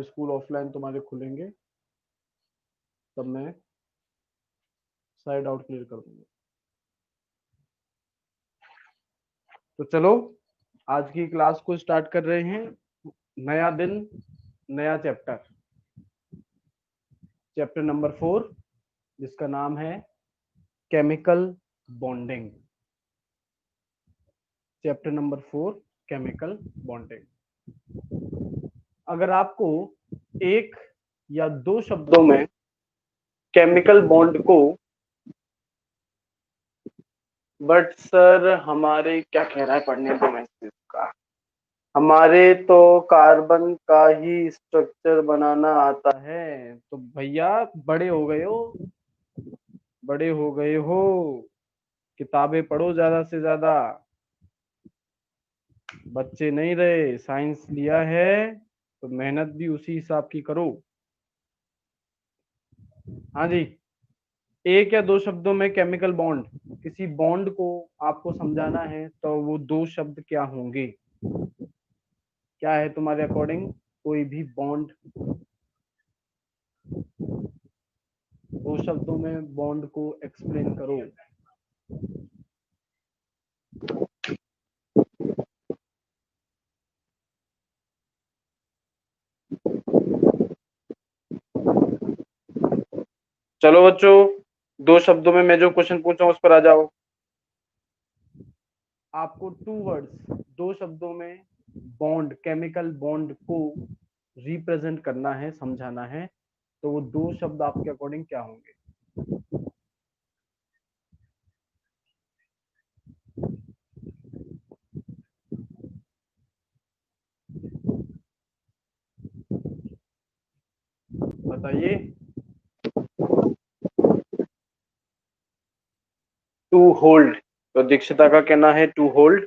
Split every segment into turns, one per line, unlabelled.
School offline तुम्हारे खुलेंगे तब मैं साइड आउट क्लियर कर दूंगा। तो चलो आज की क्लास को स्टार्ट कर रहे हैं। नया दिन, नया चैप्टर, चैप्टर नंबर 4, जिसका नाम है chemical bonding. Chapter number 4, chemical bonding. अगर आपको एक या दो शब्दों में केमिकल बॉन्ड को, बट सर हमारे क्या कह रहा है पढ़ने को मैसेज का, हमारे तो कार्बन का ही स्ट्रक्चर बनाना आता है। तो भैया बड़े हो गए हो, बड़े हो गए हो, किताबें पढ़ो ज्यादा से ज्यादा। बच्चे नहीं रहे, साइंस लिया है तो मेहनत भी उसी हिसाब की करो। हाँ जी, एक या दो शब्दों में केमिकल बॉन्ड, किसी बॉन्ड को आपको समझाना है तो वो दो शब्द क्या होंगे? क्या है तुम्हारे अकॉर्डिंग कोई भी बॉन्ड? दो शब्दों में बॉन्ड को एक्सप्लेन करो। चलो बच्चों, दो शब्दों में मैं जो क्वेश्चन पूछा उस पर आ जाओ। आपको 2 वर्ड्स, दो शब्दों में बॉन्ड, केमिकल बॉन्ड को रिप्रेजेंट करना है, समझाना है। तो वो दो शब्द आपके अकॉर्डिंग क्या होंगे? बताइए। टू होल्ड, तो दीक्षिता का कहना है टू होल्ड।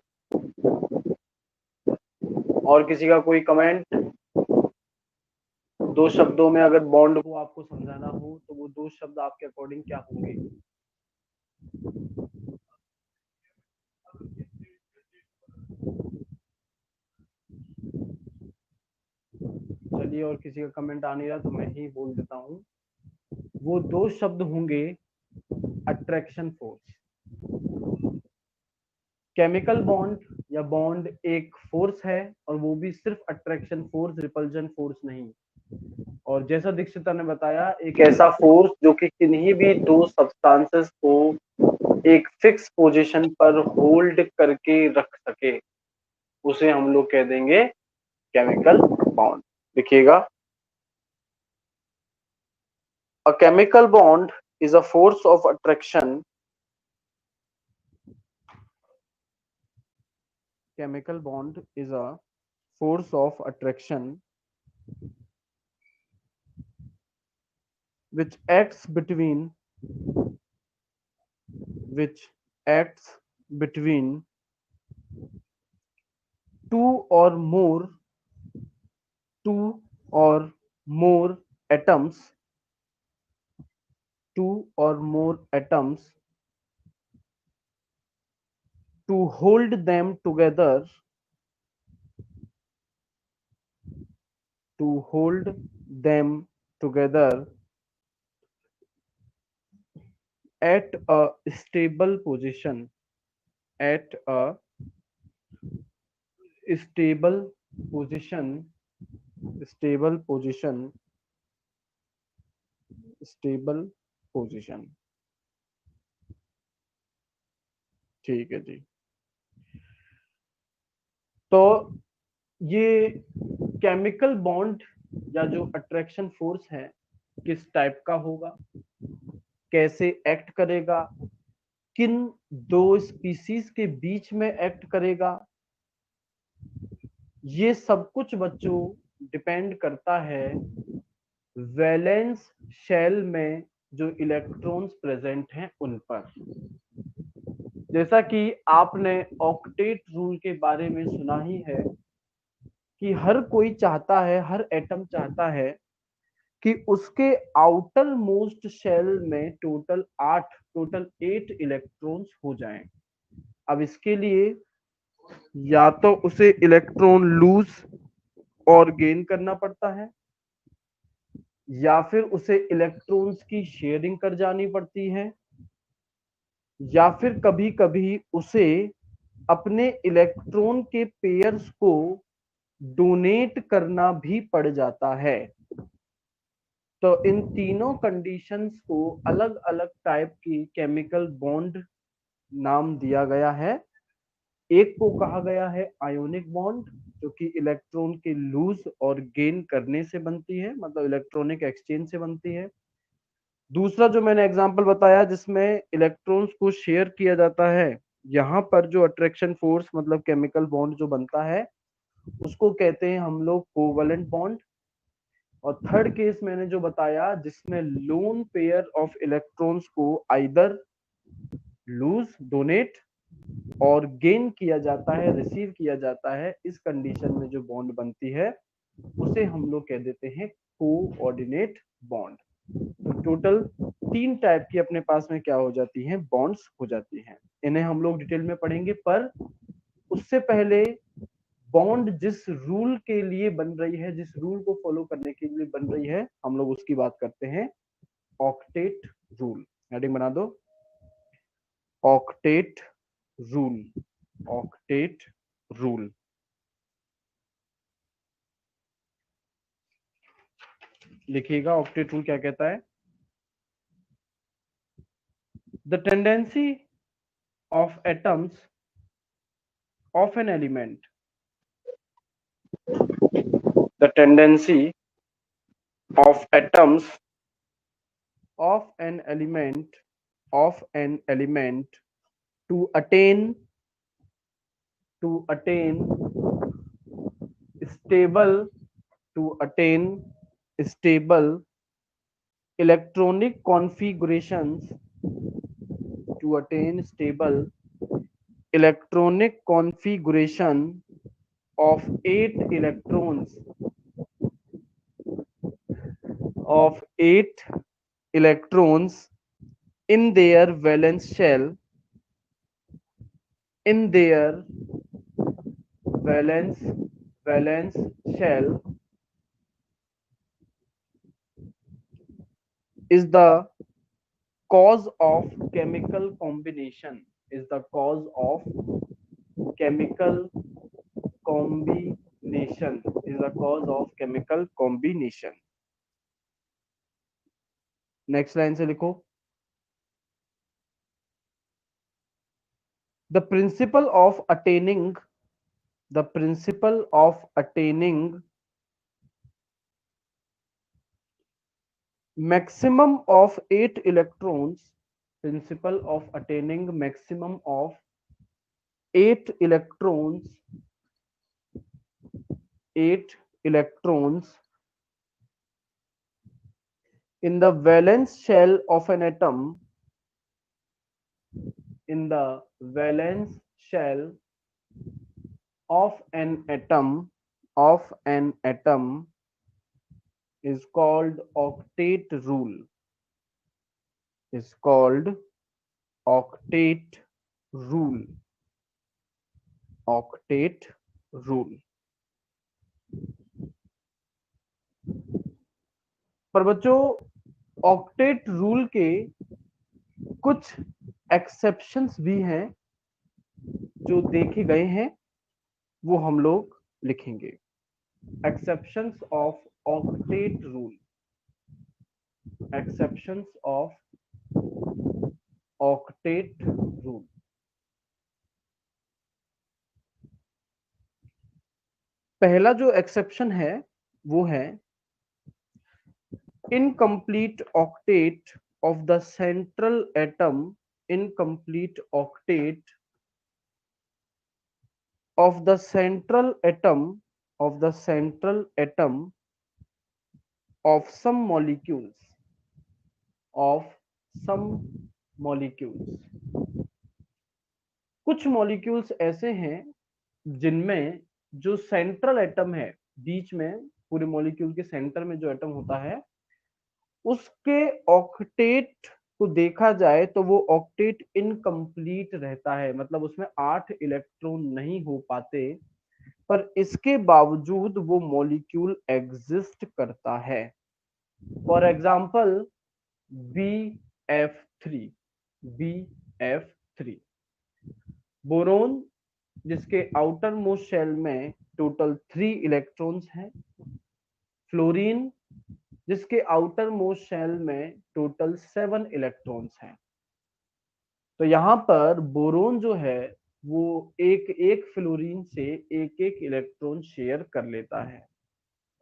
और किसी का कोई कमेंट? दो शब्दों में अगर बॉन्ड को आपको समझाना हो तो वो दो शब्द आपके अकॉर्डिंग क्या होंगे? चलिए, और किसी का कमेंट आ नहीं रहा तो मैं ही बोल देता हूँ। वो दो शब्द होंगे अट्रैक्शन फोर्स। केमिकल बॉन्ड या बॉन्ड एक फोर्स है, और वो भी सिर्फ अट्रैक्शन फोर्स, रिपल्जन फोर्स नहीं। और जैसा दीक्षिता ने बताया, एक ऐसा फोर्स जो कि किन्हीं भी दो सब्सटेंसेस को एक फिक्स पोजीशन पर होल्ड करके रख सके, उसे हम लोग कह देंगे केमिकल बॉन्ड। देखिएगा, a chemical bond is a force of attraction. Chemical bond is a force of attraction which acts between which acts between two or more two or more atoms two or more atoms to hold them together, to hold them together at a stable position, at a stable position, stable position, stable position। ठीक है जी। तो ये chemical bond या जो attraction force है किस type का होगा, कैसे एक्ट करेगा, किन दो स्पीसीज के बीच में एक्ट करेगा, ये सब कुछ बच्चों डिपेंड करता है वैलेंस शेल में जो इलेक्ट्रॉन्स प्रेजेंट हैं उन पर। जैसा कि आपने ऑक्टेट रूल के बारे में सुना ही है कि हर कोई चाहता है, हर एटम चाहता है कि उसके आउटर मोस्ट शेल में टोटल 8 इलेक्ट्रॉन्स हो जाएं। अब इसके लिए या तो उसे इलेक्ट्रॉन लूज और गेन करना पड़ता है, या फिर उसे इलेक्ट्रॉन्स की शेयरिंग कर जानी पड़ती है, या फिर कभी कभी उसे अपने इलेक्ट्रॉन के पेयर्स को डोनेट करना भी पड़ जाता है। तो इन तीनों कंडीशंस को अलग अलग टाइप की केमिकल बॉन्ड नाम दिया गया है। एक को कहा गया है आयोनिक बॉन्ड, जो कि इलेक्ट्रॉन के लूज और गेन करने से बनती है, मतलब इलेक्ट्रॉनिक एक्सचेंज से बनती है। दूसरा जो मैंने एग्जांपल बताया जिसमें इलेक्ट्रॉन्स को शेयर किया जाता है, यहाँ पर जो अट्रैक्शन फोर्स मतलब केमिकल बॉन्ड जो बनता है उसको कहते हैं हम लोग कोवलेंट बॉन्ड। और थर्ड केस मैंने जो बताया जिसमें लोन पेयर ऑफ इलेक्ट्रॉन्स को आइदर लूज डोनेट और गेन किया जाता है, रिसीव किया जाता है, इस कंडीशन में जो बॉन्ड बनती है उसे हम लोग कह देते हैं कोऑर्डिनेट बॉन्ड। तो टोटल 3 टाइप की अपने पास में क्या हो जाती हैं, बॉन्ड्स हो जाती हैं। इन्हें हम लोग डिटेल में पढ़ेंगे, पर उससे पहले बॉन्ड जिस रूल के लिए बन रही है, जिस रूल को फॉलो करने के लिए बन रही है, हम लोग उसकी बात करते हैं ऑक्टेट रूल। हेडिंग बना दो, ऑक्टेट रूल। ऑक्टेट रूल लिखिएगा, ऑक्टेट रूल क्या कहता है। The tendency of atoms of an element, the tendency of atoms of an element to attain stable to attain stable electronic configurations, to attain stable electronic configuration of 8 electrons in their valence shell, in their valence shell is the cause of chemical combination, is the cause of chemical combination, is the cause of chemical combination. Next line से लिखो, the principle of attaining maximum of 8 electrons, principle of attaining maximum of 8 electrons in the valence shell of an atom, in the valence shell of an atom is called octet rule, is called octet rule, octet rule। पर बच्चों octet rule के कुछ exceptions भी हैं जो देखे गए हैं, वो हम लोग लिखेंगे। Exceptions of octet rule, exceptions of octet rule. पहला जो एक्सेप्शन है वो है incomplete octet of the central atom, incomplete octet of the central atom of some molecules, कुछ मॉलिक्यूल्स ऐसे हैं जिनमें जो सेंट्रल एटम है, बीच में पूरे मॉलिक्यूल के सेंटर में जो एटम होता है उसके ऑक्टेट को देखा जाए तो वो ऑक्टेट इनकम्प्लीट रहता है, मतलब उसमें 8 इलेक्ट्रॉन नहीं हो पाते, पर इसके बावजूद वो मॉलिक्यूल एग्जिस्ट करता है। For example BF3, BF3। Boron जिसके आउटर मोस्ट शेल में टोटल 3 इलेक्ट्रॉन्स हैं, फ्लोरीन जिसके आउटर मोस्ट शेल में टोटल 7 इलेक्ट्रॉन्स हैं। तो यहां पर बोरोन जो है वो एक एक फ्लोरीन से एक एक इलेक्ट्रॉन शेयर कर लेता है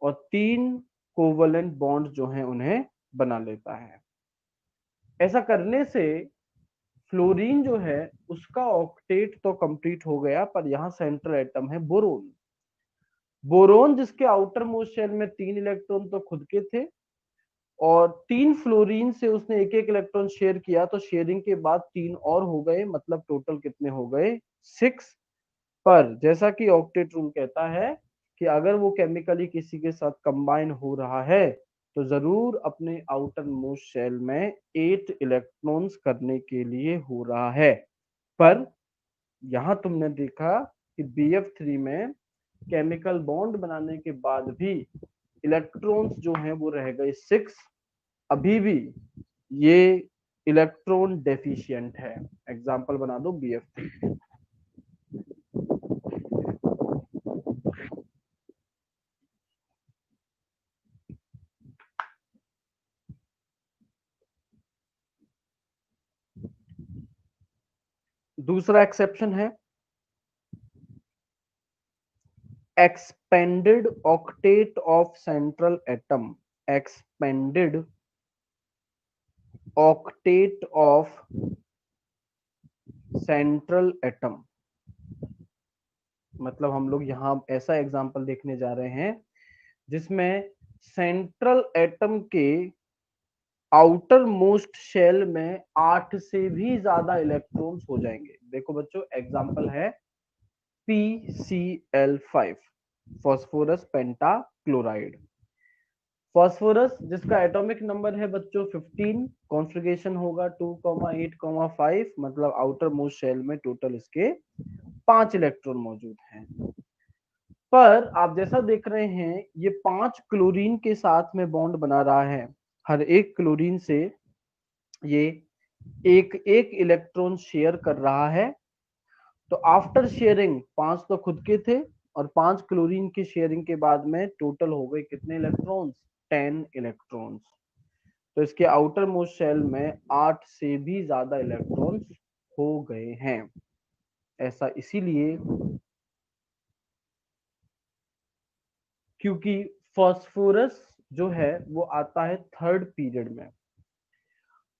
और 3 कोवलेंट बॉन्ड जो हैं उन्हें बना लेता है। ऐसा करने से फ्लोरीन जो है उसका ऑक्टेट तो कंप्लीट हो गया, पर यहाँ सेंट्रल एटम है बोरोन। बोरोन जिसके आउटर मोस्ट शेल में 3 इलेक्ट्रॉन तो खुद के थे और 3 फ्लोरीन से उसने एक एक इलेक्ट्रॉन शेयर किया, तो शेयरिंग के बाद 3 और हो गए, मतलब टोटल कितने हो गए? 6। पर जैसा कि ऑक्टेट रूल कहता है कि अगर वो केमिकली किसी के साथ कंबाइन हो रहा है तो जरूर अपने आउटर मोस्ट शेल में 8 इलेक्ट्रॉन्स करने के लिए हो रहा है। पर यहां तुमने देखा कि BF3 में केमिकल बॉन्ड बनाने के बाद भी इलेक्ट्रॉन्स जो हैं वो रह गए 6। अभी भी ये इलेक्ट्रॉन डेफिशिएंट है। एग्जाम्पल बना दो BF3। दूसरा एक्सेप्शन है expanded octet of central atom. Expanded octet of central atom, मतलब हम लोग यहाँ ऐसा एग्जांपल देखने जा रहे हैं जिसमें सेंट्रल एटम के आउटर मोस्ट शेल में 8 से भी ज्यादा इलेक्ट्रॉन्स हो जाएंगे। देखो बच्चों, एग्जांपल है PCl5, फॉस्फोरस पेंटाक्लोराइड। फॉस्फोरस जिसका एटॉमिक नंबर है बच्चों 15, कॉन्फ़िगरेशन होगा 2,8,5, मतलब आउटर मोस्ट शेल में टोटल इसके 5 इलेक्ट्रॉन मौजूद हैं। पर आप जैसा देख रहे हैं ये 5 क्लोरीन के साथ में बॉन्ड बना रहा है। हर एक क्लोरीन से ये एक एक इलेक्ट्रॉन शेयर कर रहा है। तो आफ्टर शेयरिंग 5 तो खुद के थे और 5 क्लोरीन की शेयरिंग के बाद में टोटल हो गए कितने इलेक्ट्रॉन्स? 10 इलेक्ट्रॉन्स। तो इसके आउटर मोस्ट शेल में 8 से भी ज्यादा इलेक्ट्रॉन्स हो गए हैं। ऐसा इसीलिए क्योंकि फॉस्फोरस जो है वो आता है थर्ड पीरियड में,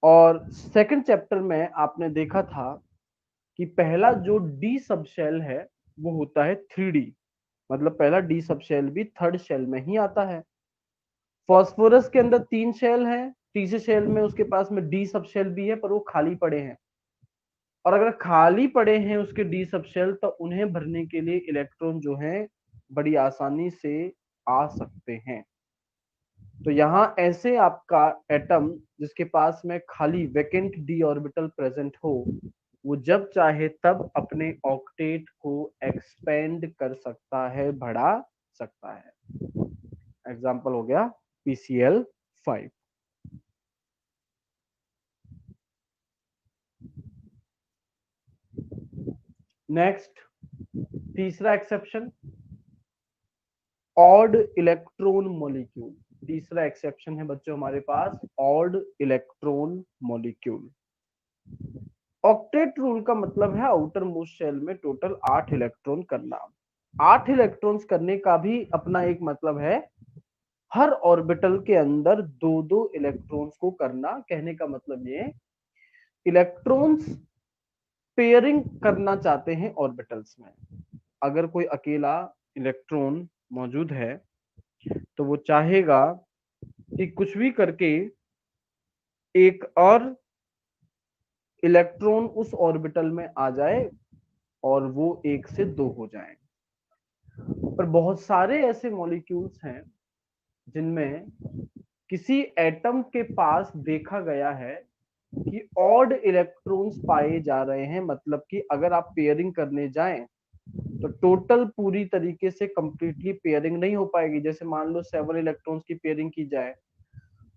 और सेकंड चैप्टर में आपने देखा था कि पहला जो डी सब शेल है वो होता है 3D, मतलब पहला डी सब शेल भी थर्ड शेल में ही आता है। फॉस्फोरस के अंदर 3 शेल हैं, तीसरे शेल में उसके पास में डी सब शेल भी है पर वो खाली पड़े हैं, और अगर खाली पड़े हैं उसके डी सब शेल तो उन्हें भरने के लिए इलेक्ट्रॉन जो है बड़ी आसानी से आ सकते हैं। तो यहाँ ऐसे आपका एटम जिसके पास में खाली वैकेंट डी ऑर्बिटल प्रेजेंट हो, वो जब चाहे तब अपने ऑक्टेट को एक्सपेंड कर सकता है, बढ़ा सकता है। एग्जाम्पल हो गया PCl5। नेक्स्ट, तीसरा एक्सेप्शन, ऑड इलेक्ट्रॉन मॉलिक्यूल। तीसरा एक्सेप्शन है बच्चों हमारे पास odd electron molecule. Octet rule का मतलब है आउटर मोस्ट शेल में टोटल 8 इलेक्ट्रॉन करना। 8 इलेक्ट्रॉन्स करने का भी अपना एक मतलब है, हर ऑर्बिटल के अंदर 2-2 इलेक्ट्रॉन्स को करना। कहने का मतलब ये इलेक्ट्रॉन्स पेयरिंग करना चाहते हैं ऑर्बिटल्स में। अगर कोई अकेला इलेक्ट्रॉन मौजूद है तो वो चाहेगा कि कुछ भी करके एक और इलेक्ट्रॉन उस ऑर्बिटल में आ जाए और वो 1 से 2 हो जाए। पर बहुत सारे ऐसे मॉलिक्यूल्स हैं जिनमें किसी एटम के पास देखा गया है कि ऑड इलेक्ट्रॉन्स पाए जा रहे हैं, मतलब कि अगर आप पेयरिंग करने जाएं तो टोटल पूरी तरीके से कंप्लीटली पेयरिंग नहीं हो पाएगी। जैसे मान लो 7 इलेक्ट्रॉन्स की पेयरिंग की जाए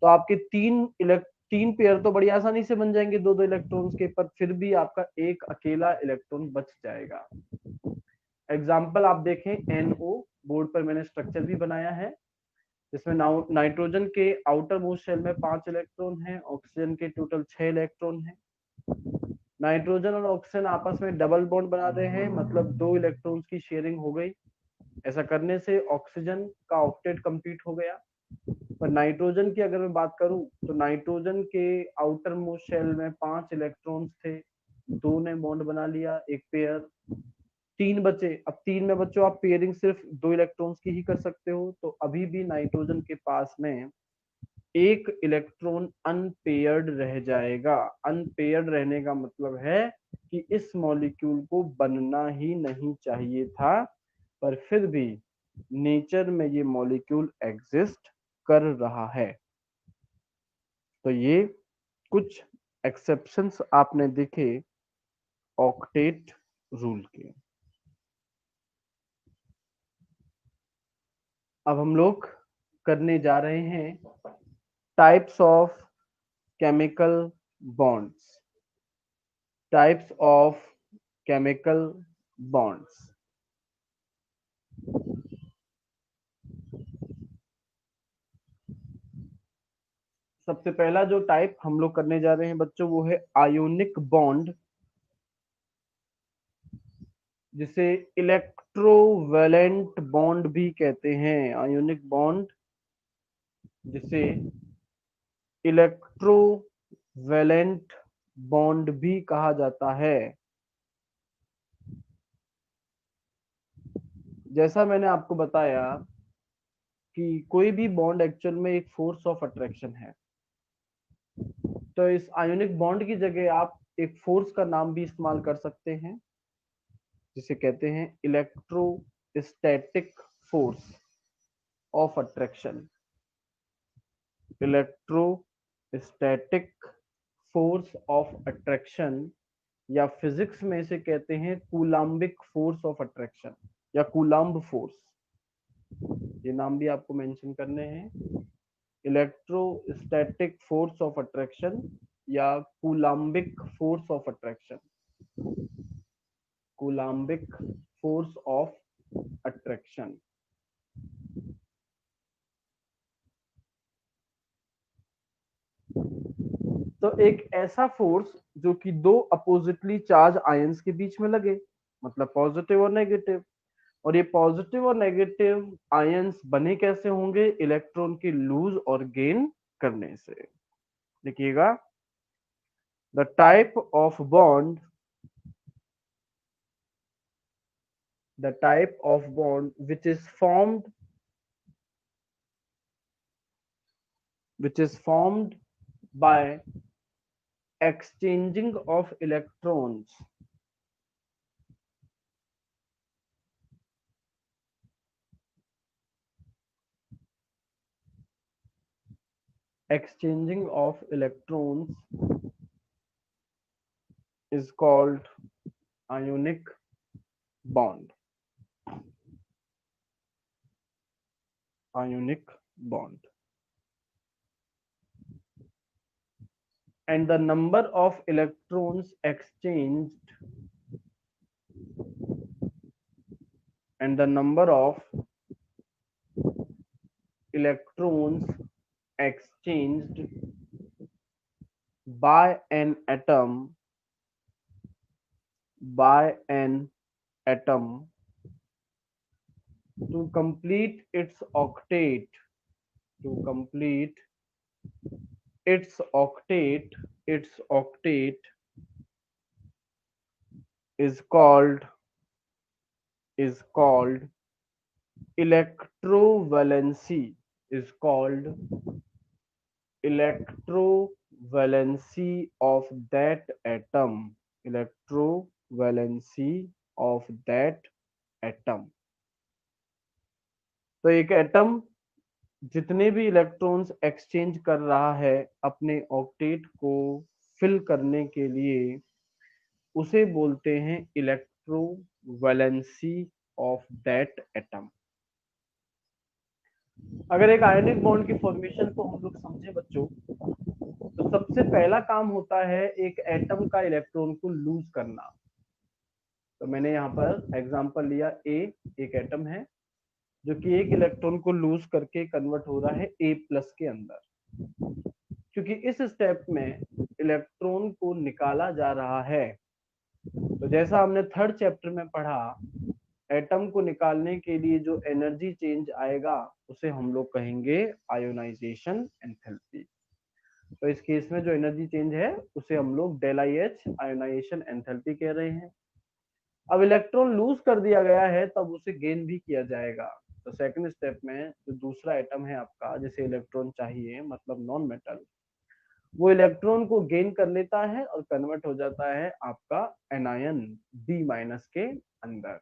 तो आपके तीन पेयर तो बड़ी आसानी से बन जाएंगे दो दो इलेक्ट्रॉन्स के, पर फिर भी आपका एक अकेला इलेक्ट्रॉन बच जाएगा। एग्जाम्पल आप देखें, NO, बोर्ड पर मैंने स्ट्रक्चर भी बनाया है, जिसमें नाइट्रोजन के आउटर मोस्ट शेल में 5 इलेक्ट्रॉन हैं, ऑक्सीजन के टोटल 6 इलेक्ट्रॉन हैं। नाइट्रोजन और ऑक्सीजन आपस में डबल बॉन्ड बना रहे हैं, मतलब 2 इलेक्ट्रॉन्स की शेयरिंग हो गई। ऐसा करने से ऑक्सीजन का ऑक्टेट कंप्लीट हो गया। पर नाइट्रोजन की अगर मैं बात करूं तो नाइट्रोजन के आउटर मोस्ट शेल में 5 इलेक्ट्रॉन्स थे, 2 ने बॉन्ड बना लिया, एक पेयर, 3 बचे। अब 3 में बच्चों आप पेयरिंग सिर्फ 2 इलेक्ट्रॉन्स की ही कर सकते हो, तो अभी भी नाइट्रोजन के पास में एक इलेक्ट्रॉन अनपेयर्ड रह जाएगा। अनपेयर्ड रहने का मतलब है कि इस मॉलिक्यूल को बनना ही नहीं चाहिए था, पर फिर भी नेचर में ये मॉलिक्यूल एग्जिस्ट कर रहा है। तो ये कुछ एक्सेप्शंस आपने देखे ऑक्टेट रूल के। अब हम लोग करने जा रहे हैं types of chemical bonds. Types of chemical bonds. सबसे पहला जो टाइप हम लोग करने जा रहे हैं बच्चों, वो है आयोनिक बॉन्ड, जिसे इलेक्ट्रोवैलेंट बॉन्ड भी कहते हैं। आयोनिक बॉन्ड जिसे इलेक्ट्रोवैलेंट बॉन्ड भी कहा जाता है। जैसा मैंने आपको बताया कि कोई भी बॉन्ड एक्चुअल में एक फोर्स ऑफ अट्रैक्शन है, तो इस आयोनिक बॉन्ड की जगह आप एक फोर्स का नाम भी इस्तेमाल कर सकते हैं, जिसे कहते हैं electrostatic force of attraction. Electrostatic force of attraction, या फिजिक्स में इसे कहते हैं कूलाम्बिक फोर्स ऑफ अट्रैक्शन या कूलाम्ब फोर्स। ये नाम भी आपको मेंशन करने हैं, इलेक्ट्रोस्टैटिक फोर्स ऑफ अट्रैक्शन या coulombic force of attraction. Coulombic force of attraction. तो एक ऐसा फोर्स जो कि दो अपोजिटली चार्ज आयंस के बीच में लगे, मतलब पॉजिटिव और नेगेटिव। और ये पॉजिटिव और नेगेटिव आयंस बने कैसे होंगे? इलेक्ट्रॉन की लूज और गेन करने से। देखिएगा, the type of bond, the type of bond which is formed by exchanging of electrons, exchanging of electrons is called ionic bond. Ionic bond. And the number of electrons exchanged and the number of electrons exchanged by an atom to complete its octet, to complete its octet is called electrovalency, is called electrovalency of that atom, electrovalency of that atom। तो एक atom जितने भी electrons exchange कर रहा है अपने octet को fill करने के लिए, उसे बोलते हैं इलेक्ट्रोवैलेंसी ऑफ दैट एटम। अगर एक आयनिक बॉन्ड की फॉर्मेशन को हम लोग समझे बच्चों, तो सबसे पहला काम होता है एक एटम का इलेक्ट्रॉन को लूज करना। तो मैंने यहाँ पर एग्जांपल लिया, ए एक एटम है जो कि एक इलेक्ट्रॉन को लूज करके कन्वर्ट हो रहा है ए प्लस के अंदर। क्योंकि इस स्टेप में इलेक्ट्रॉन को निकाला जा रहा है, तो जैसा हमने थर्ड चैप्टर में पढ़ा, एटम को निकालने के लिए जो एनर्जी चेंज आएगा उसे हम लोग कहेंगे आयोनाइजेशन एंथैल्पी। तो इस केस में जो एनर्जी चेंज है उसे हम लोग del I H ionisation enthalpy कह रहे हैं। अब इलेक्ट्रॉन लूज कर दिया गया है तब उसे गेन भी किया जाएगा। तो सेकंड स्टेप में जो दूसरा एटम है आपका, जिसे इलेक्ट्रॉन चाहिए, मतलब नॉन मेटल, वो इलेक्ट्रॉन को गेन कर लेता है और कन्वर्ट हो जाता है आपका एनायन बी माइनस के अंदर।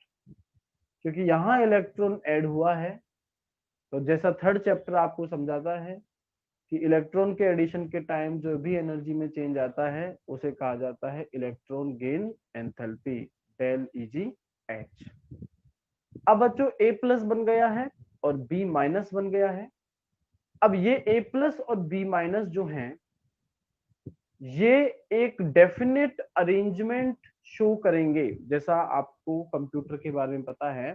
क्योंकि यहाँ इलेक्ट्रॉन ऐड हुआ है, तो जैसा थर्ड चैप्टर आपको समझाता है कि इलेक्ट्रॉन के एडिशन के टाइम जो भी एनर्जी में चेंज आता है उसे कहा जाता है electron gain enthalpy, del E G H. अब बच्चों ए प्लस बन गया है और बी माइनस बन गया है। अब ये ए प्लस और बी माइनस जो हैं, ये एक डेफिनेट अरेंजमेंट शो करेंगे। जैसा आपको कंप्यूटर के बारे में पता है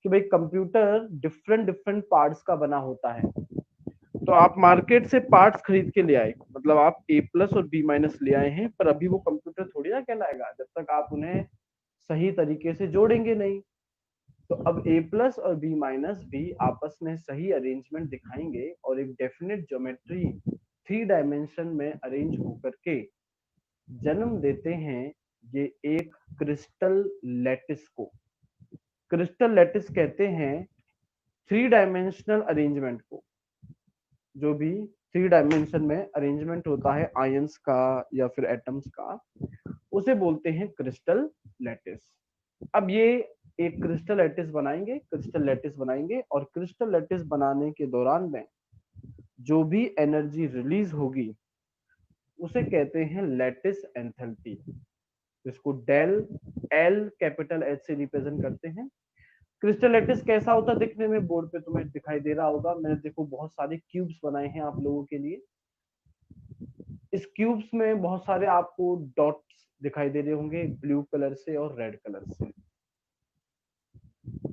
कि भाई कंप्यूटर डिफरेंट डिफरेंट पार्ट्स का बना होता है। तो आप मार्केट से पार्ट्स खरीद के ले आए, मतलब आप ए प्लस और बी माइनस ले आए हैं, पर अभी वो कंप्यूटर थोड़ी ना कहलाएगा जब तक आप उन्हें सही तरीके से जोड़ेंगे नहीं। तो अब ए प्लस और बी माइनस भी आपस में सही अरेंजमेंट दिखाएंगे और एक डेफिनेट ज्योमेट्री 3 डायमेंशन में अरेंज होकर के जन्म देते हैं ये एक क्रिस्टल लैटिस को। क्रिस्टल लैटिस कहते हैं 3 डायमेंशनल अरेंजमेंट को। जो भी 3 डायमेंशन में अरेंजमेंट होता है आयंस का या फिर एटम्स का, उसे बोलते हैं क्रिस्टल लैटिस। अब ये एक क्रिस्टल लैटिस बनाएंगे, क्रिस्टल लैटिस बनाएंगे, और क्रिस्टल लैटिस बनाने के दौरान में जो भी एनर्जी रिलीज होगी उसे कहते हैं लैटिस एंथैल्पी, जिसको डेल एल कैपिटल एच से रिप्रेजेंट करते हैं। क्रिस्टल लैटिस कैसा होता है दिखने में, बोर्ड पे तुम्हें दिखाई दे रहा होगा। मैंने देखो बहुत सारे क्यूब्स बनाए हैं आप लोगों के लिए। इस क्यूब्स में बहुत सारे आपको डॉट्स दिखाई दे रहे होंगे, ब्लू कलर से और रेड कलर से।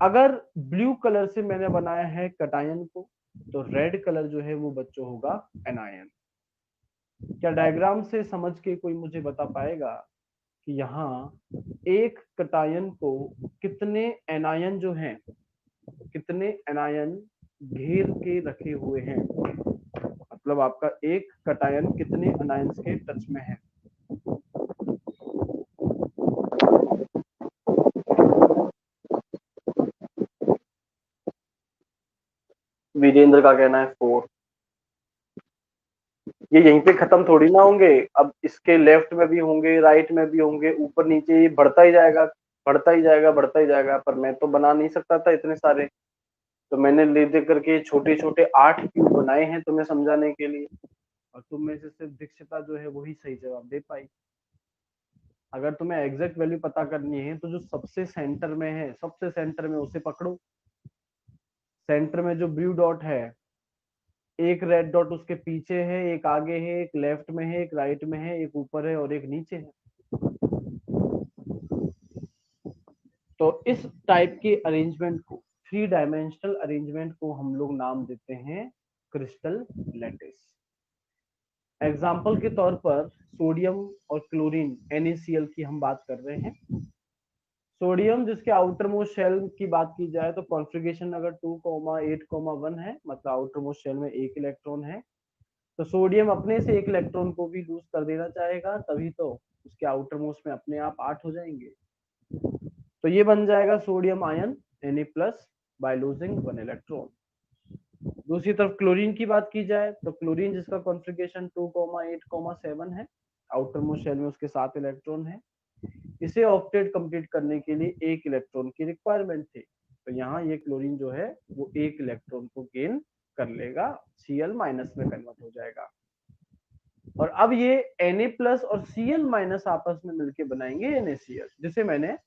अगर ब्लू कलर से मैंने बनाया है कटायन को, तो रेड कलर जो है वो बच्चों होगा एनायन। क्या डायग्राम से समझ के कोई मुझे बता पाएगा कि यहाँ एक कटायन को कितने एनायन जो हैं, कितने एनायन घेर के रखे हुए हैं? मतलब आपका एक कटायन कितने एनायंस के टच में है? वीरेंद्र का कहना है 4। ये यहीं पे खत्म थोड़ी ना होंगे, अब इसके लेफ्ट में भी होंगे, राइट में भी होंगे, ऊपर नीचे, ये बढ़ता ही जाएगा, बढ़ता ही जाएगा, बढ़ता ही जाएगा। पर मैं तो बना नहीं सकता था इतने सारे, तो मैंने ले दे करके छोटे छोटे 8 क्यूब बनाए हैं तुम्हें समझाने के लिए। और तुम में से सिर्फ दीक्षिता जो है वही सही जवाब दे पाई। अगर तुम्हें एग्जैक्ट वैल्यू पता करनी है तो जो सबसे सेंटर में है, सबसे सेंटर में उसे पकड़ो। सेंटर में जो ब्लू डॉट है, एक रेड डॉट उसके पीछे है, एक आगे है, एक लेफ्ट में है, एक राइट में है, एक ऊपर है और एक नीचे है। तो इस टाइप के अरेंजमेंट को, 3 डायमेंशनल अरेंजमेंट को हम लोग नाम देते हैं क्रिस्टल लैटिस। एग्जाम्पल के तौर पर सोडियम और क्लोरीन NaCl की हम बात कर रहे हैं। सोडियम जिसके आउटर मोस्ट शेल की बात की जाए तो कॉन्फ़िगरेशन अगर 2,8,1 है, मतलब आउटर मोस्ट शेल में एक इलेक्ट्रॉन है, तो सोडियम अपने से एक इलेक्ट्रॉन को भी लूज कर देना चाहेगा, तभी तो उसके आउटर मोस्ट में अपने आप 8 हो जाएंगे। तो ये बन जाएगा sodium ion Na+ by losing 1 electron. दूसरी तरफ क्लोरीन की बात की जाए तो क्लोरीन जिसका कॉन्फ़िगरेशन 2,8,7 है, आउटर मोस्ट शेल में उसके 7 इलेक्ट्रॉन है। इसे ऑक्टेट कंप्लीट करने के लिए 1 इलेक्ट्रॉन की रिक्वायरमेंट थी, तो यहाँ ये क्लोरीन जो है वो 1 इलेक्ट्रॉन को गेन कर लेगा, Cl- में कन्वर्ट हो जाएगा। और अब ये Na+ और Cl- आपस में मिलके बनाएंगे NaCl, जिसे मैंने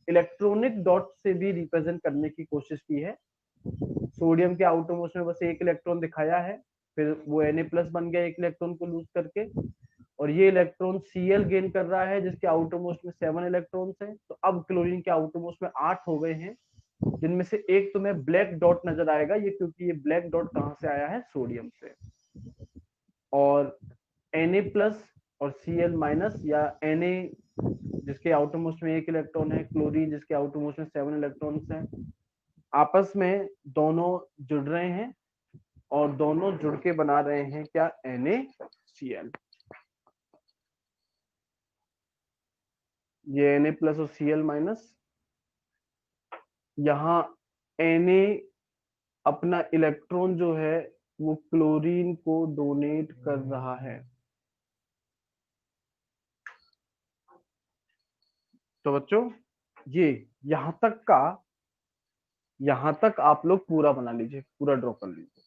इलेक्ट्रॉनिक डॉट से भी रिप्रेजेंट करने की कोशिश की है। सोडियम के आउटर मोस्ट में बस एक इलेक्ट्रॉन दिखाया है, फिर वो Na+ बन गया एक इलेक्ट्रॉन को लूज करके, और ये इलेक्ट्रॉन Cl गेन कर रहा है जिसके आउटर मोस्ट में 7 इलेक्ट्रॉन्स हैं। तो अब क्लोरीन के आउटर मोस्ट में 8 हो गए हैं, जिनमें से एक तुम्हें ब्लैक डॉट नजर आएगा, ये क्योंकि ये ब्लैक डॉट कहां से आया है, सोडियम से। और Na+ और Cl- या Na जिसके आउटर मोस्ट में एक इलेक्ट्रॉन है, क्लोरीन जिसके आउटर मोस्ट में 7 इलेक्ट्रॉन्स हैं, आपस में दोनों जुड़ रहे हैं और दोनों जुड़ के बना रहे हैं क्या, NaCl। ये Na+ और Cl-, यहाँ Na अपना इलेक्ट्रॉन जो है वो क्लोरीन को डोनेट कर रहा है। तो बच्चों ये यहां तक का, यहां तक आप लोग पूरा बना लीजिए, पूरा ड्रॉ कर लीजिए।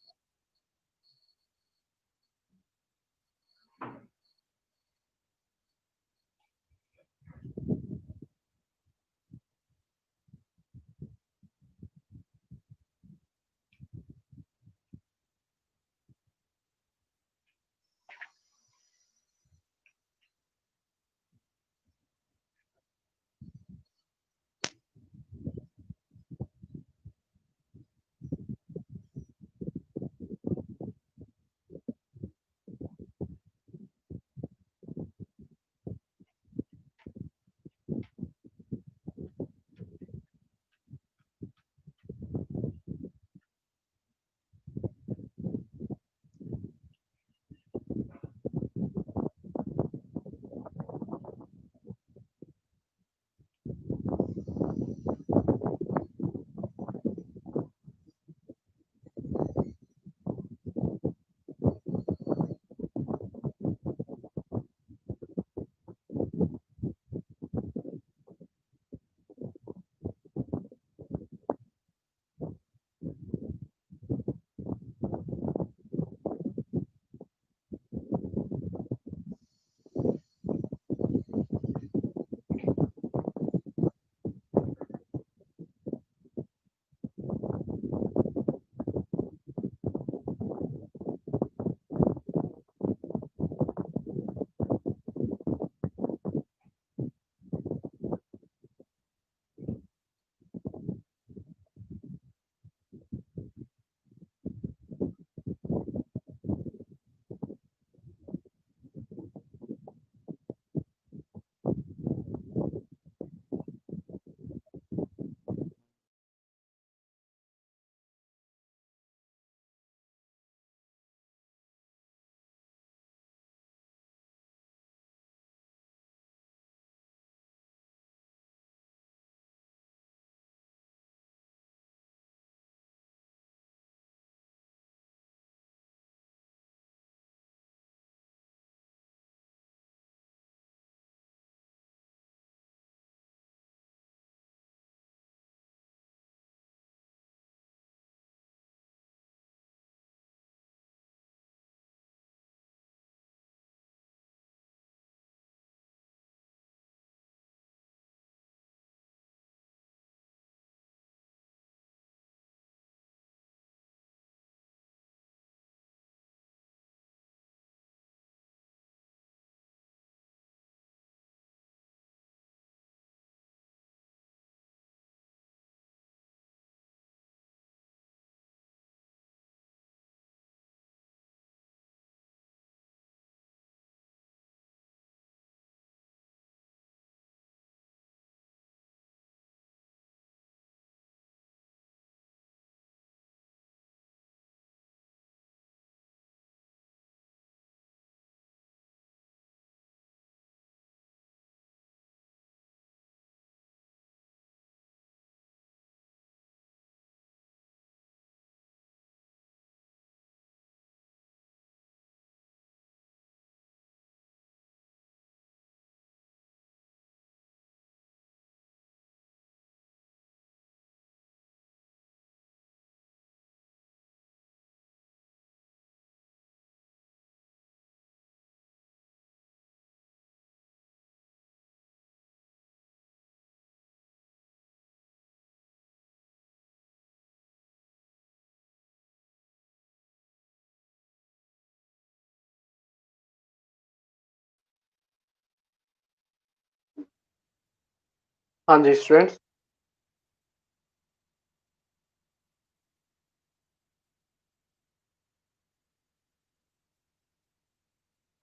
हाँ जी स्टूडेंट्स।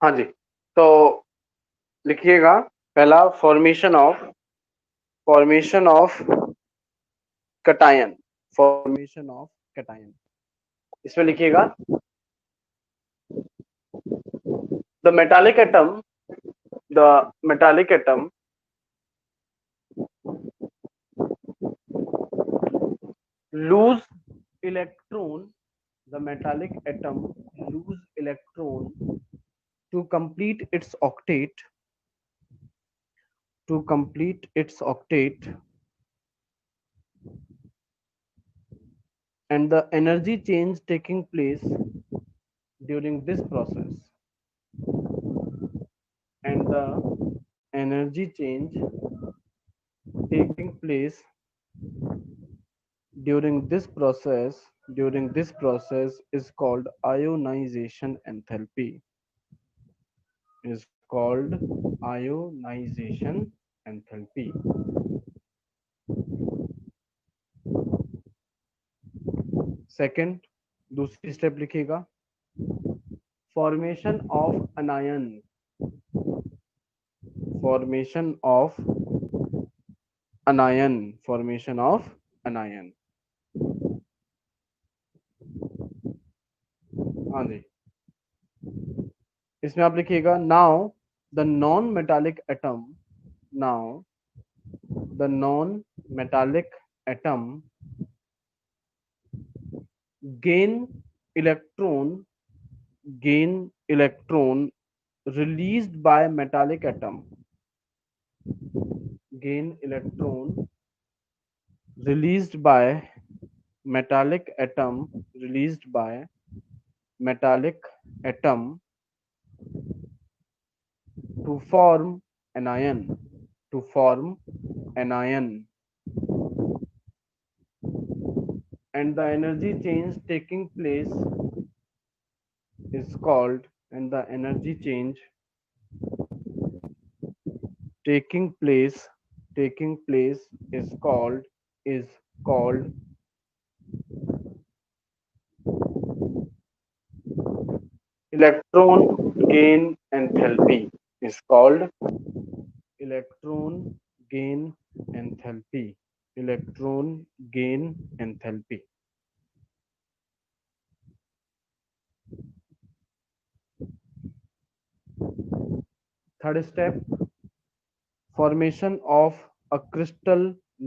हाँ जी, तो लिखिएगा पहला formation of cation. Formation of cation, इसमें लिखिएगा the metallic atom the metallic atom lose electron the metallic atom lose electron to complete its octet to complete its octet and the energy change taking place during this process and the energy change taking place during this process is called ionization enthalpy is called ionization enthalpy. Second, दूसरी step लिखिएगा formation of अनायन formation of अनायन formation of अनायन। हाँ जी, इसमें आप लिखिएगा now the non metallic atom now the non metallic atom gain electron gain electron released by metallic atom gain electron released by metallic atom released by metallic atom to form anion to form anion and the energy change taking place is called and the energy change taking place is called electron gain enthalpy is called electron gain enthalpy electron gain enthalpy। Third step formation of a crystal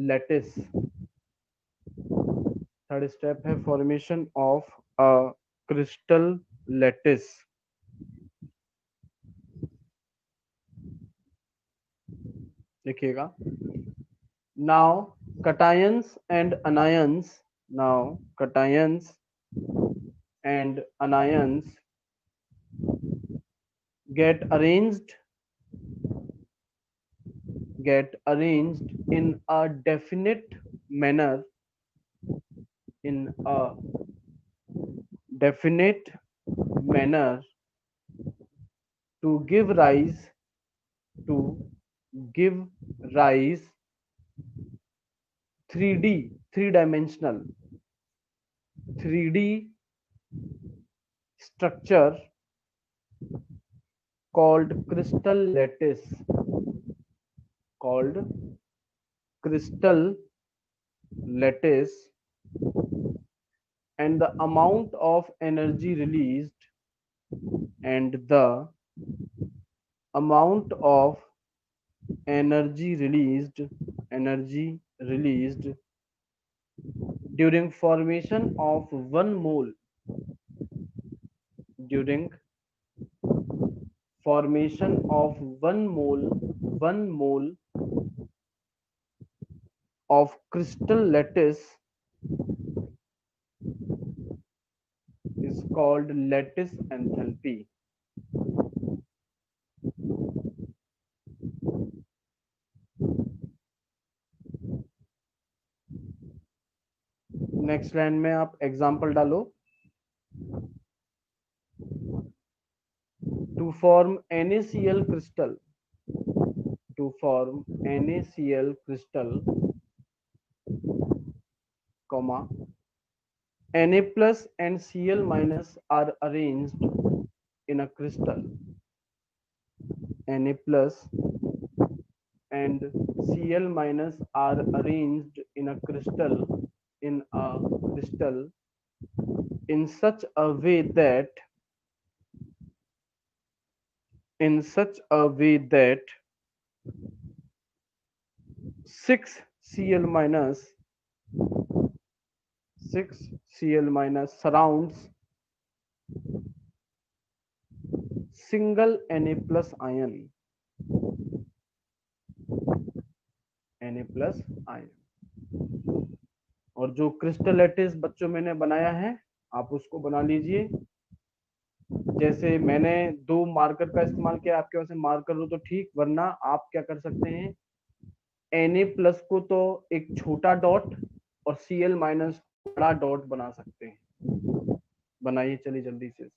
lattice third step है formation of a crystal lattice. देखिएगा now cations and anions now cations and anions get arranged in a definite manner in a definite manner to to give rise 3D three-dimensional 3D structure called called crystal lattice and the amount of energy released and the amount of energy released during formation of 1 mole during formation of 1 mole of crystal lattice is called lattice enthalpy। Next line में आप example डालो to form NaCl crystal to form NaCl crystal, comma, Na plus and Cl minus are arranged in a crystal. Na plus and Cl minus are arranged in a crystal in such a way that in such a way that 6 Cl minus 6 Cl minus surrounds single Na plus ion. Na plus ion और जो crystal lattice बच्चों मैंने बनाया है आप उसको बना लीजिए। जैसे मैंने 2 मार्कर का इस्तेमाल किया, आपके पास मार्कर हो तो ठीक, वरना आप क्या कर सकते हैं, Na प्लस को तो एक छोटा डॉट और Cl माइनस बड़ा डॉट बना सकते हैं। बनाइए, चलिए जल्दी से।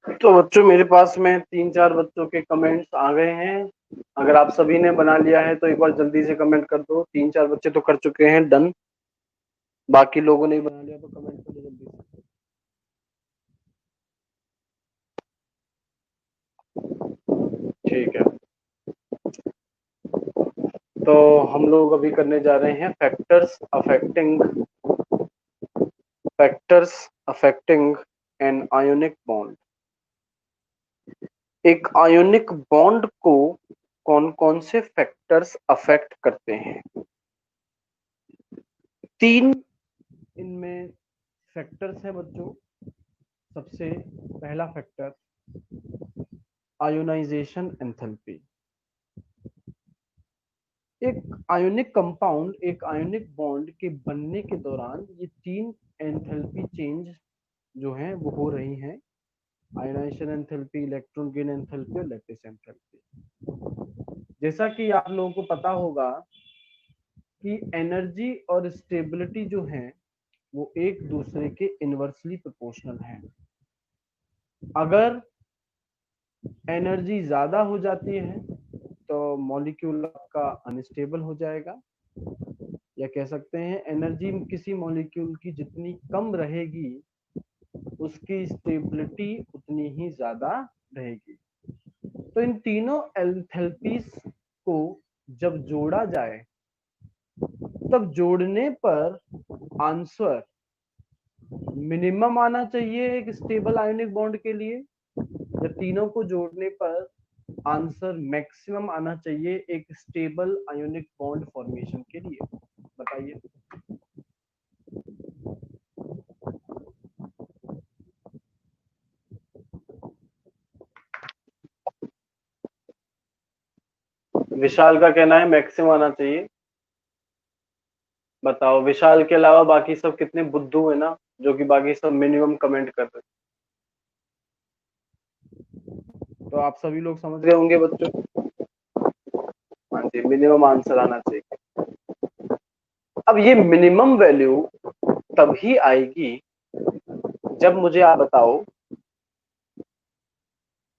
तो बच्चों मेरे पास में 3-4 बच्चों के कमेंट्स आ गए हैं। अगर आप सभी ने बना लिया है तो एक बार जल्दी से कमेंट कर दो। 3-4 बच्चे तो कर चुके हैं डन। बाकी लोगों ने बना लिया तो कमेंट कर दो जल्दी से। ठीक है, तो हम लोग अभी करने जा रहे हैं factors affecting an ionic bond. एक आयोनिक बॉन्ड को कौन कौन से फैक्टर्स अफेक्ट करते हैं? 3 इनमें फैक्टर्स हैं बच्चों। सबसे पहला फैक्टर आयोनाइजेशन एंथैल्पी। एक आयोनिक कंपाउंड, एक आयोनिक बॉन्ड के बनने के दौरान ये 3 एंथैल्पी चेंज जो हैं वो हो रही हैं। Ionisation enthalpy, electron gain enthalpy और लैटिस एंथैल्पी। जैसा कि आप लोगों को पता होगा कि एनर्जी और स्टेबिलिटी जो है वो एक दूसरे के इनवर्सली प्रोपोर्शनल हैं। अगर एनर्जी ज्यादा हो जाती है तो मॉलिक्यूल आपका अनस्टेबल हो जाएगा, या कह सकते हैं एनर्जी किसी मॉलिक्यूल की जितनी कम रहेगी उसकी स्टेबिलिटी उतनी ही ज्यादा रहेगी। तो इन तीनों एंथैल्पीज को जब जोड़ा जाए तब जोड़ने पर आंसर मिनिमम आना चाहिए एक स्टेबल आयोनिक बॉन्ड के लिए, या तीनों को जोड़ने पर आंसर मैक्सिमम आना चाहिए एक स्टेबल आयोनिक बॉन्ड फॉर्मेशन के लिए? बताइए। विशाल का कहना है मैक्सिमम आना चाहिए। बताओ, विशाल के अलावा बाकी सब कितने बुद्धू है ना, जो कि बाकी सब मिनिमम कमेंट कर रहे हैं। तो आप सभी लोग समझ गए होंगे बच्चों। हाँ जी, मिनिमम आंसर आना चाहिए। अब ये मिनिमम वैल्यू तभी आएगी जब मुझे आप बताओ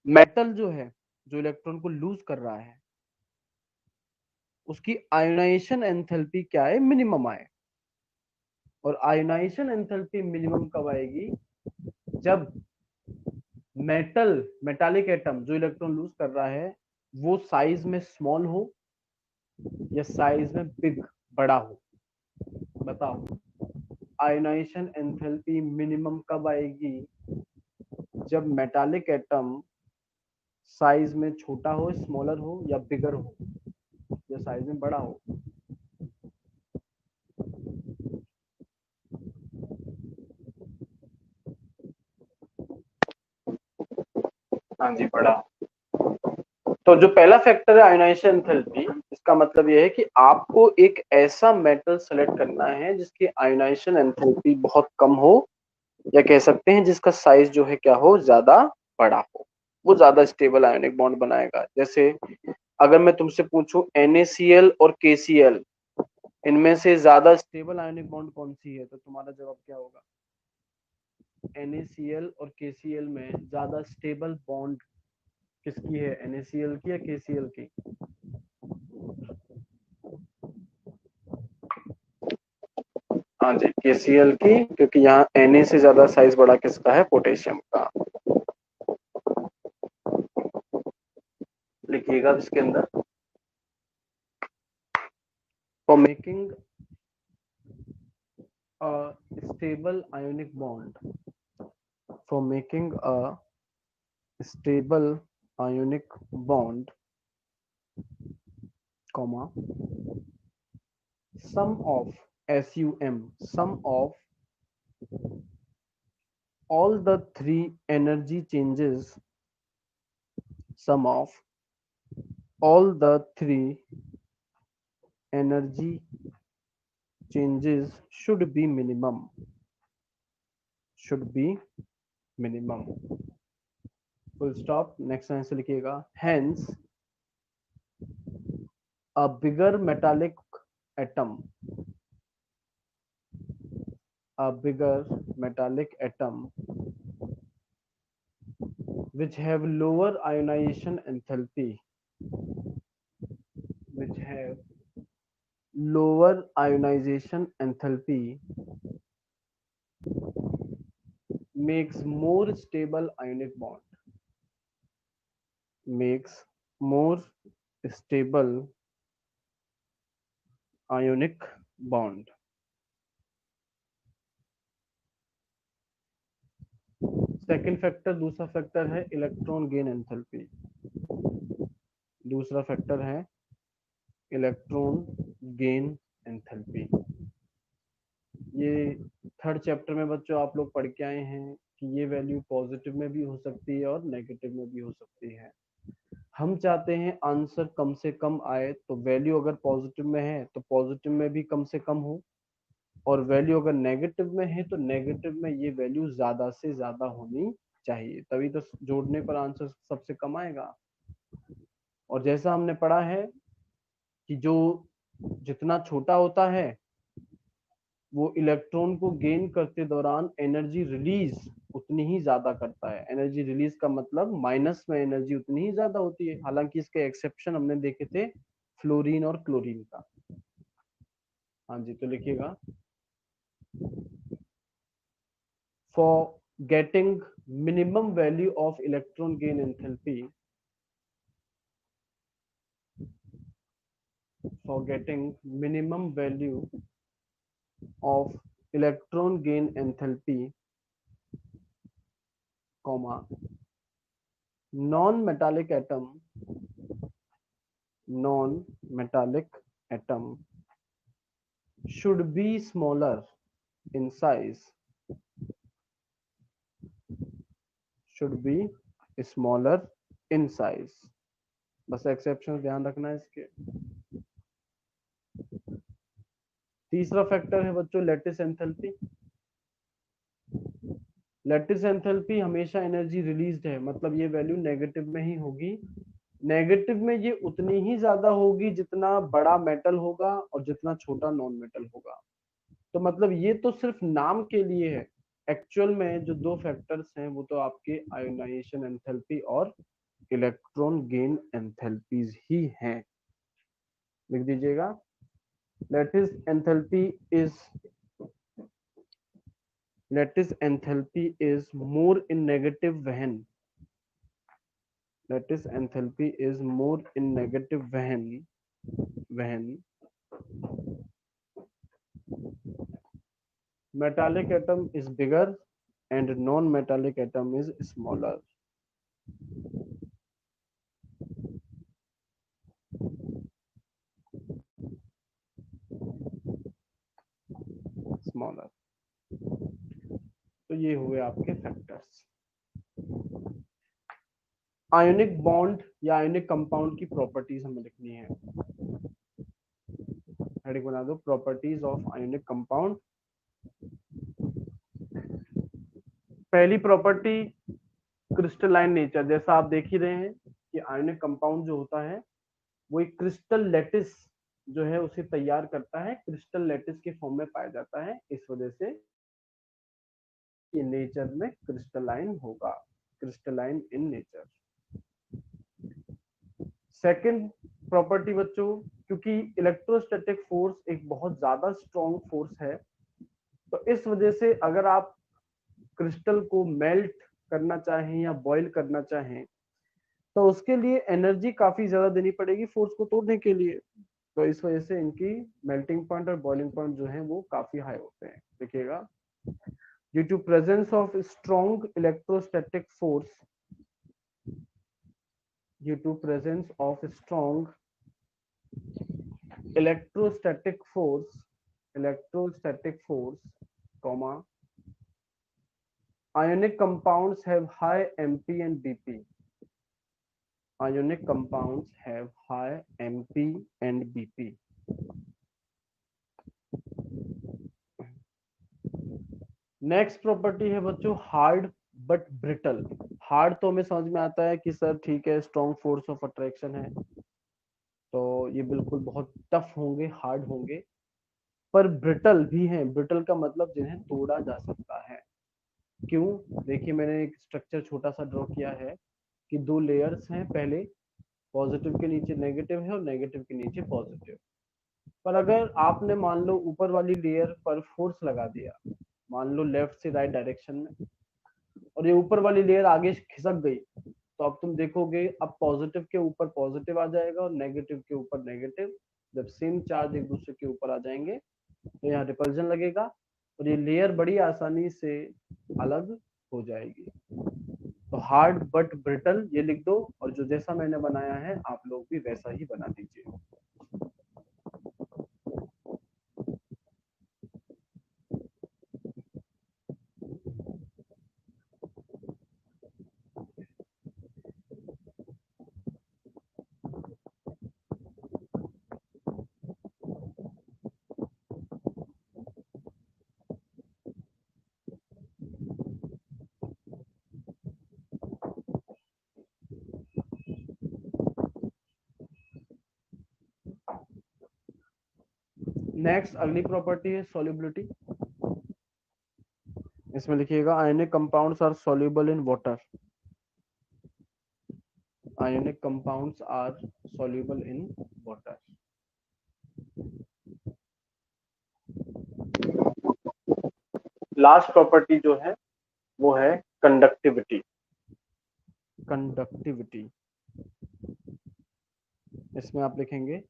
मेटल जो है, जो इलेक्ट्रॉन को लूज कर रहा है, उसकी आयोनाइजेशन एंथैल्पी क्या है? मिनिमम आए। और आयोनाइजेशन एंथैल्पी मिनिमम कब आएगी? जब मेटालिक एटम जो इलेक्ट्रॉन लूज कर रहा है वो साइज में स्मॉल हो या साइज में बिग, बड़ा हो। बताओ, आयोनाइजेशन एंथैल्पी मिनिमम कब आएगी? जब मेटालिक एटम साइज में छोटा हो, स्मॉलर हो, या बिगर हो, या साइज में बड़ा हो। हाँ जी, बड़ा। तो जो पहला फैक्टर है आयोनाइजेशन एंथैल्पी, इसका मतलब यह है कि आपको एक ऐसा मेटल सेलेक्ट करना है जिसकी आयोनाइजेशन एंथैल्पी बहुत कम हो, या कह सकते हैं जिसका साइज जो है क्या हो, ज्यादा बड़ा हो। वो ज्यादा स्टेबल आयोनिक बॉन्ड बनाएगा। जैसे अगर मैं तुमसे पूछूं NaCl और KCl, इनमें से ज्यादा स्टेबल आयोनिक बॉन्ड कौन सी है, तो तुम्हारा जवाब क्या होगा? NaCl और KCl में ज्यादा स्टेबल बॉन्ड किसकी है? NaCl की या KCl की? हाँ जी, KCl की, क्योंकि यहाँ Na से ज्यादा साइज बड़ा किसका है? पोटेशियम का। लिखिएगा इसके अंदर। For making a stable ionic bond, for making a stable ionic bond, comma, sum of all the three energy changes, sum of all the three energy changes should be minimum, should be minimum, full stop। Next line से लिखिएगा, hence a bigger metallic atom, a bigger metallic atom which have lower ionization enthalpy, which have lower ionization enthalpy, makes more stable ionic bond, makes more stable ionic bond. Second factor, दूसरा factor है electron gain enthalpy, दूसरा factor है electron gain enthalpy. ये third chapter में बच्चों आप लोग पढ़ के आए हैं कि ये वैल्यू पॉजिटिव में भी हो सकती है और नेगेटिव में भी हो सकती है। हम चाहते हैं आंसर कम से कम आए, तो वैल्यू अगर पॉजिटिव में है तो पॉजिटिव में भी कम से कम हो, और वैल्यू अगर नेगेटिव में है तो नेगेटिव में ये वैल्यू ज्यादा से ज्यादा होनी चाहिए, तभी तो जोड़ने पर आंसर सबसे कम आएगा। और जैसा हमने पढ़ा है कि जो जितना छोटा होता है वो इलेक्ट्रॉन को गेन करते दौरान एनर्जी रिलीज उतनी ही ज्यादा करता है। एनर्जी रिलीज का मतलब माइनस में एनर्जी उतनी ही ज्यादा होती है। हालांकि इसके एक्सेप्शन हमने देखे थे फ्लोरीन और क्लोरीन का। हाँ जी, तो लिखिएगा for getting minimum value of electron gain enthalpy, for getting minimum value of electron gain enthalpy, comma, non-metallic atom should be smaller in size, should be smaller in size। बस exception ध्यान रखना है इसके। तीसरा फैक्टर है बच्चों lattice enthalpy. Lattice enthalpy हमेशा energy released है, मतलब ये वैल्यू नेगेटिव में ही होगी। नेगेटिव में ये उतनी ही ज्यादा होगी जितना बड़ा मेटल होगा और जितना छोटा नॉन मेटल होगा। तो मतलब ये तो सिर्फ नाम के लिए है, एक्चुअल में जो दो फैक्टर्स हैं वो तो आपके आयोनाइजेशन एंथैल्पी और इलेक्ट्रॉन गेन एंथैल्पीज ही हैं। लिख दीजिएगा lattice enthalpy is more in negative when lattice enthalpy is more in negative when metallic atom is bigger and non-metallic atom is smaller। Smaller. तो ये हुए आपके फैक्टर्स। आयोनिक बॉन्ड या ionic compound की properties हमें लिखनी है। हेडिंग बना दो प्रॉपर्टीज ऑफ आयोनिक कंपाउंड। पहली प्रॉपर्टी क्रिस्टलाइन नेचर। जैसा आप देख ही रहे हैं कि आयोनिक कंपाउंड जो होता है वो एक क्रिस्टल लैटिस जो है उसे तैयार करता है, क्रिस्टल लैटिस के फॉर्म में पाया जाता है, इस वजह से ये नेचर में क्रिस्टलाइन होगा, crystalline in nature. Second property बच्चों, क्योंकि इलेक्ट्रोस्टैटिक फोर्स एक बहुत ज्यादा स्ट्रॉन्ग फोर्स है, तो इस वजह से अगर आप क्रिस्टल को मेल्ट करना चाहें या बॉईल करना चाहें तो उसके लिए एनर्जी काफी ज्यादा देनी पड़ेगी फोर्स को तोड़ने के लिए। तो इस वजह से इनकी मेल्टिंग पॉइंट और बॉइलिंग पॉइंट जो है वो काफी हाई होते हैं। देखिएगा due to presence of strong electrostatic force, due to presence of strong electrostatic force, comma, ionic compounds have high MP and BP, ionic compounds have high MP and BP। Next property है बच्चों hard but brittle. Hard तो हमें समझ में आता है कि sir ठीक है स्ट्रॉन्ग फोर्स ऑफ अट्रैक्शन है, तो ये बिल्कुल बहुत टफ होंगे, हार्ड होंगे, पर ब्रिटल भी हैं। ब्रिटल का मतलब जिन्हें तोड़ा जा सकता है। क्यों? देखिए मैंने एक स्ट्रक्चर छोटा सा ड्रॉ किया है कि दो लेयर्स हैं, पहले पॉजिटिव के नीचे नेगेटिव है और नेगेटिव के नीचे पॉजिटिव। पर अगर आपने मान लो ऊपर वाली लेयर पर फोर्स लगा दिया, मान लो लेफ्ट से राइट डायरेक्शन में, और ये ऊपर वाली लेयर आगे खिसक गई, तो अब तुम देखोगे अब पॉजिटिव के ऊपर पॉजिटिव आ जाएगा और नेगेटिव के ऊपर नेगेटिव। जब सेम चार्ज एक दूसरे के ऊपर आ जाएंगे तो यहाँ रिपल्जन लगेगा और ये लेयर बड़ी आसानी से अलग हो जाएगी। तो हार्ड बट ब्रिटल ये लिख दो, और जो जैसा मैंने बनाया है आप लोग भी वैसा ही बना दीजिए। नेक्स्ट अगली प्रॉपर्टी है सॉल्युबिलिटी। इसमें लिखिएगा ionic compounds are soluble in water. Ionic compounds are soluble in water. Last property जो है वो है कंडक्टिविटी। कंडक्टिविटी इसमें आप लिखेंगे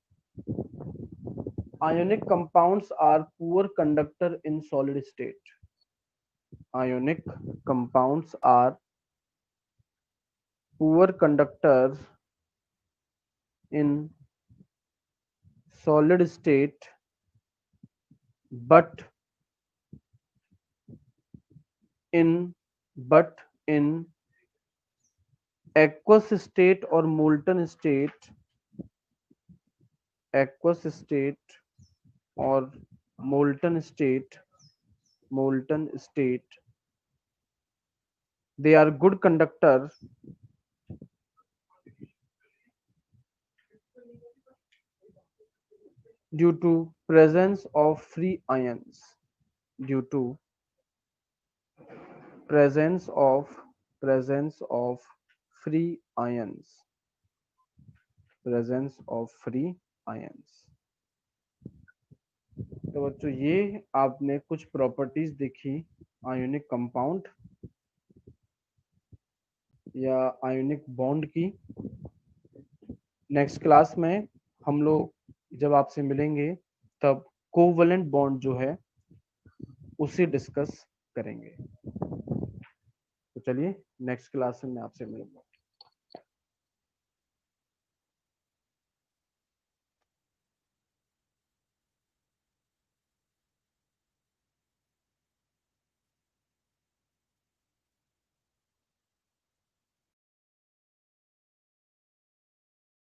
ionic compounds are poor conductor in solid state. Ionic compounds are poor conductors in solid state but in aqueous state or molten state, aqueous state or molten state, they are good conductors due to presence of free ions. Due to presence of free ions. Presence of free ions. तो बच्चों ये आपने कुछ properties देखी ionic compound या ionic bond की। Next class में हम लोग जब आपसे मिलेंगे तब कोवलेंट बॉन्ड जो है उसे डिस्कस करेंगे। तो चलिए नेक्स्ट क्लास में मैं आपसे मिलूंगा।